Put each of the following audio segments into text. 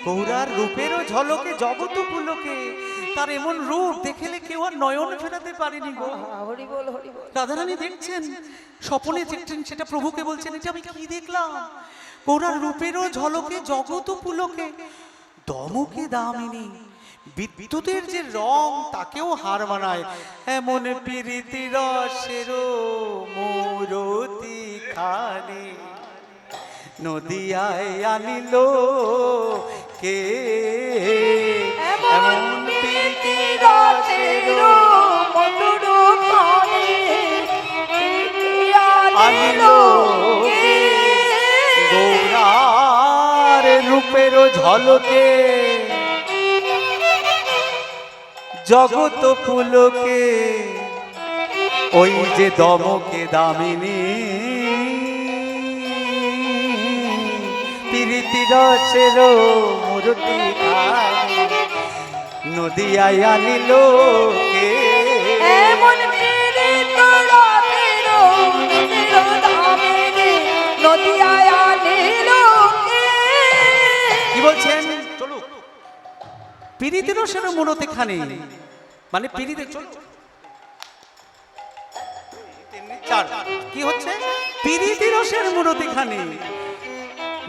গৌরার রূপেরও ঝলকে জগৎ পুলকে, তার এমন রূপ দেখলে কেউ আর নয়ন ফেরাতে পারেনি গো। হরি বল হরি বল। রাধারানী দেখছেন, স্বপনে দেখছেন, সেটা প্রভুকে বলছেন, এটা আমি কি দেখলাম? গৌরার রূপেরও ঝলকে জগৎ পুলকে, দমকে দামিনী, বিদ্যুতের যে রং তাকেও হার মানায়, এমন প্রীতি রসের মূরতি খানি নদিয়ায় আনিল কে, এমন প্রীতি রসের মধুর খানি আনিল কে, গৌরার রূপের ঝলকে জগৎ ফুলকে, ওই যে দমকে দামিনী, প্রীতি রসের মূরতি খানি নদিয়ায় আনিল কে, এমন প্রীতি রসের মধুর দামিনী নদিয়ায় আনিল কে। কি বলছেন? চলুক। প্রীতি রসের মূরতি খানি মানে প্রীতি, কি হচ্ছে? প্রীতি রসের মূরতি খানি,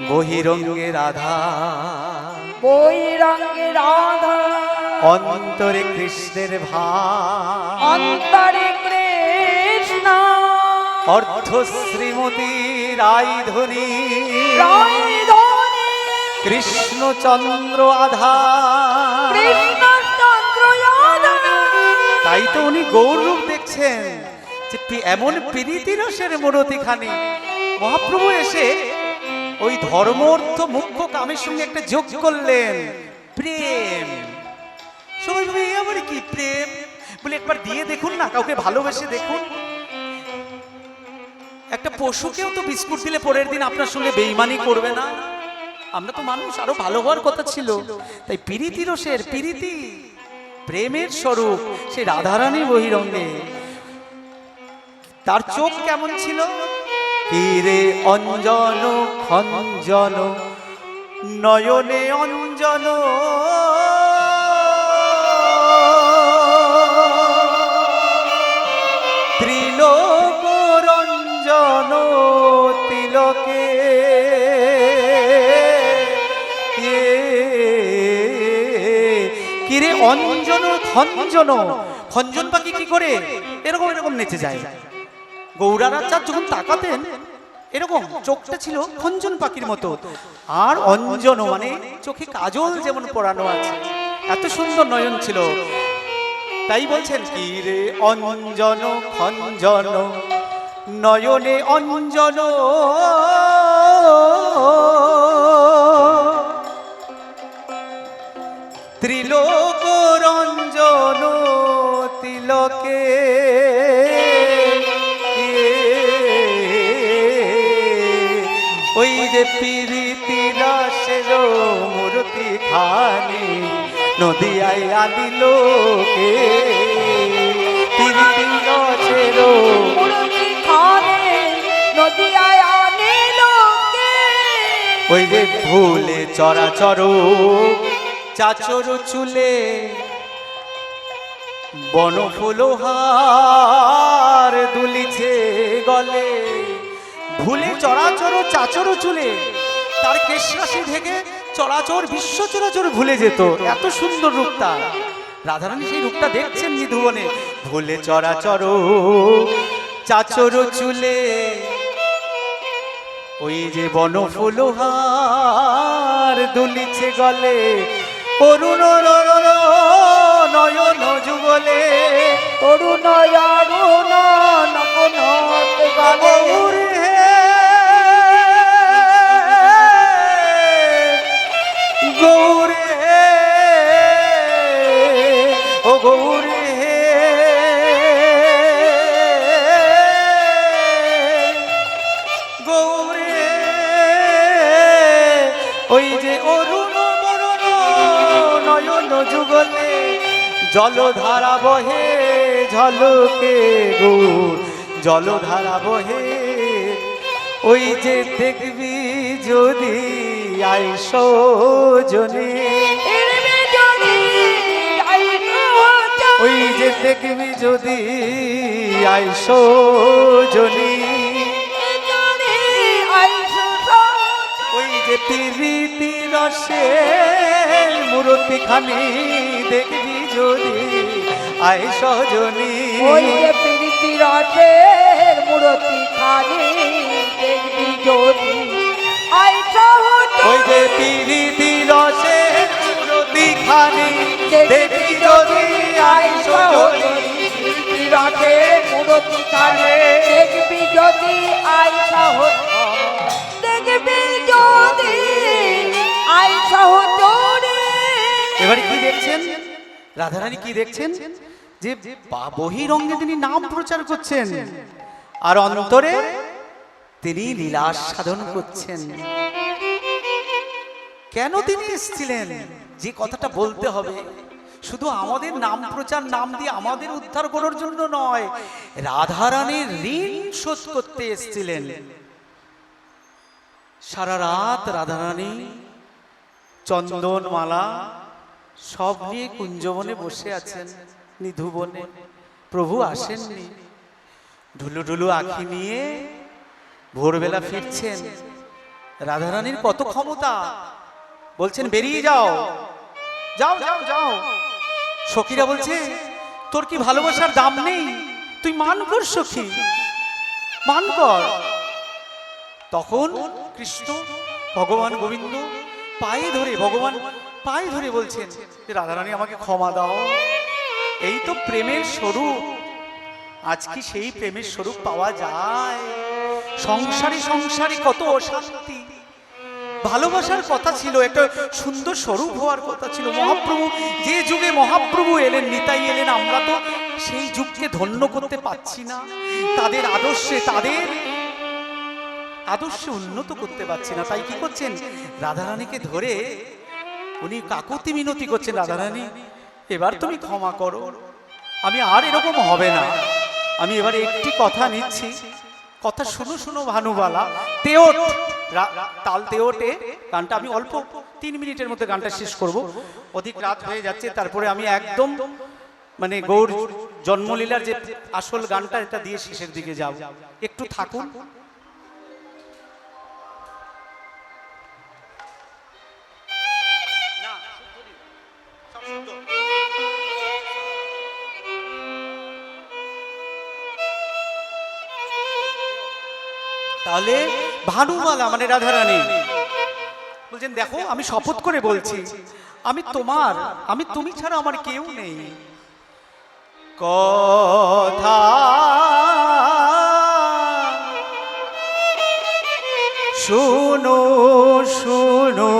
বহিরঙ্গে রাধা, বৈরঙ্গে রাধা, অন্তরে কৃষ্ণের ভাব, অন্তরে কৃষ্ণ, অর্থ শ্রীমতী রাইধনী, রাইধনী, কৃষ্ণচন্দ্র আধা, কৃষ্ণচন্দ্র আধা। তাই তো উনি গৌরূপ দেখছেন যে এমন প্রীতি রসের মূরতি খানি। মহাপ্রভু এসে ওই ধর্ম অর্থ মুখ্য কামের সঙ্গে একটা যোগ করলেন, প্রেম। সবাই ভাবে এ আবার কি প্রেম বলে, একবার দিয়ে দেখুন না, কাউকে ভালোবেসে দেখুন। একটা পশুকেও তো বিস্কুট দিলে পরের দিন আপনার সঙ্গে বেইমানি করবে না। আমরা তো মানুষ, আরো ভালো হওয়ার কথা ছিল। তাই প্রীতি রসের, প্রীতি প্রেমের স্বরূপ সে রাধারানী বহিরঙ্গে। তার চোখ কেমন ছিল? কিরে অঞ্জন খঞ্জন নয়নে অঞ্জন, ত্রিলোক রঞ্জন তিলকে, কিরে অঞ্জন খঞ্জন। খঞ্জন পাখি কি করে? এরকম এরকম নেচে যায়। গৌরাচার যখন তাকাতেন এরকম চোখটা ছিল খঞ্জন পাখির মতো, আর অঞ্জন মানে চোখে কাজল যেমন পরানো আছে, এত সুন্দর নয়ন ছিল। তাই বলছেন কি রে অঞ্জন খঞ্জন নয়নে অঞ্জন, ত্রিলোক রঞ্জন তিলকে, ওই যে প্রীতি রসের মূরতি খানি নদিয়ায় আনিল কে, প্রীতি রসের মূরতি খানি নদিয়ায় আনিল কে। ওই যে ভুলে চরাচর চাচর চুলে, বনফুলহার দুলিছে গলে। ভুলে চরাচর চাচর চুলে, তার কেশরাশি থেকে চরাচর বিশ্ব চরাচর ভুলে যেত, এত সুন্দর রূপ তার। রাধারানী সেই রূপটা দেখছেন নিধুবনে। ভুলে চরাচর চাচর চুলে, ওই যে বনফুলহার দুলিছে গলে, অরুণ নয়ন যুগলে, অরুণ অরুণ নবনত গালে। গৌরে ও গৌরে গৌরে, ওই যে অরুণ বরুণ নয়ন যুগলে, জলধারা বহে ঝলকে গৌর, জলধারা বহে। ওই যে দেখবি যদি আইসো জনে ফিরবি যদি আইসো ওই যে দেখবি যদি আইসো জনে যদি আইসো ওই যে প্রীতি রসে মূর্তি খানি দেখবি যদি আইসো জনে ওই যে প্রীতি রসের মূর্তি খানি দেখবি যদি আইসো ওই যে প্রীতি রসে মূর্তি খানি দেখবি যদি আইসো জনে প্রীতি রসের মূর্তি খানি দেখবি যদি আইসো দেখবি যদি আইসো যদি এবারে কি দেখছেন রাধারানী কি দেখছেন যে বহিরঙ্গে তিনি নাম প্রচার করছেন আর অন্তরে তিনি লীলা সাধন করছেন। কেন তিনি এসেছিলেন যে কথাটা বলতে হবে, শুধু আমাদের নাম প্রচার নাম দিয়ে আমাদের উদ্ধার করার জন্য নয়, রাধারানীর ঋণ শোধ করতে এসেছিলেন। সারা রাত রাধারানী চন্দন মালা সব নিয়ে কুঞ্জবনে বসে আছেন, নিধুবনে। প্রভু আসেননি, ঢুলু ঢুলু আঁখি নিয়ে ভোরবেলা ফিরছেন। রাধারানীর কত ক্ষমতা, বলছেন বেরিয়ে যাও, যাও যাও যাও। সখীরা বলছে তোর কি ভালোবাসার দাম নেই, তুই মান কর সখী, মান কর। তখন কৃষ্ণ ভগবান গোবিন্দ পায়ে ধরে, ভগবান পায়ে ধরে বলছেন যে রাধারানী আমাকে ক্ষমা দাও, এই তো প্রেমের স্বরূপ। আজ কি সেই প্রেমের স্বরূপ পাওয়া যায়? সংসারী সংসারী কত অশান্তি। ভালোবাসার কথা ছিল, একটা সুন্দর স্বরূপ হওয়ার কথা ছিল। মহাপ্রভু যে যুগে মহাপ্রভু এলেন, নিতাই এলেন, আমরা তো সেই যুগকে ধন্য করতে পারছি না। তাদের আদর্শে উন্নত করতে পারছি না। তাই কি করছেন, রাধারানীকে ধরে উনি কাকুতি মিনতি করছেন, রাধারানী এবার তুমি ক্ষমা করো, আমি আর এরকম হবে না। আমি এবারে একটি কথা নিচ্ছি, কথা শুনো শুনো ভানুবালা। তেওট তাল তেওটে গানটা আমি অল্প 3 মিনিটের মধ্যে গানটা শেষ করব, অধিক রাত হয়ে যাচ্ছে। তারপরে আমি একদম মানে গৌর জন্মলীলার যে আসল গানটা এটা দিয়ে শেষের দিকে যাব, একটু থাকুন। তাহলে ভানুবালা মানে রাধারানী বলছেন, দেখো আমি শপথ করে বলছি, আমি তোমার, আমি তুমি ছাড়া আমার কেউ নেই। কথা শুনো শুনো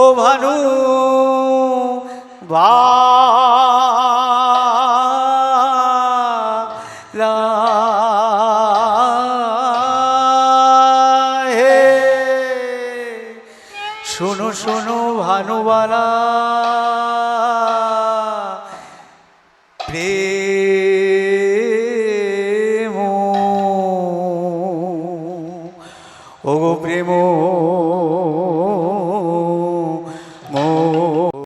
ও ভানু বা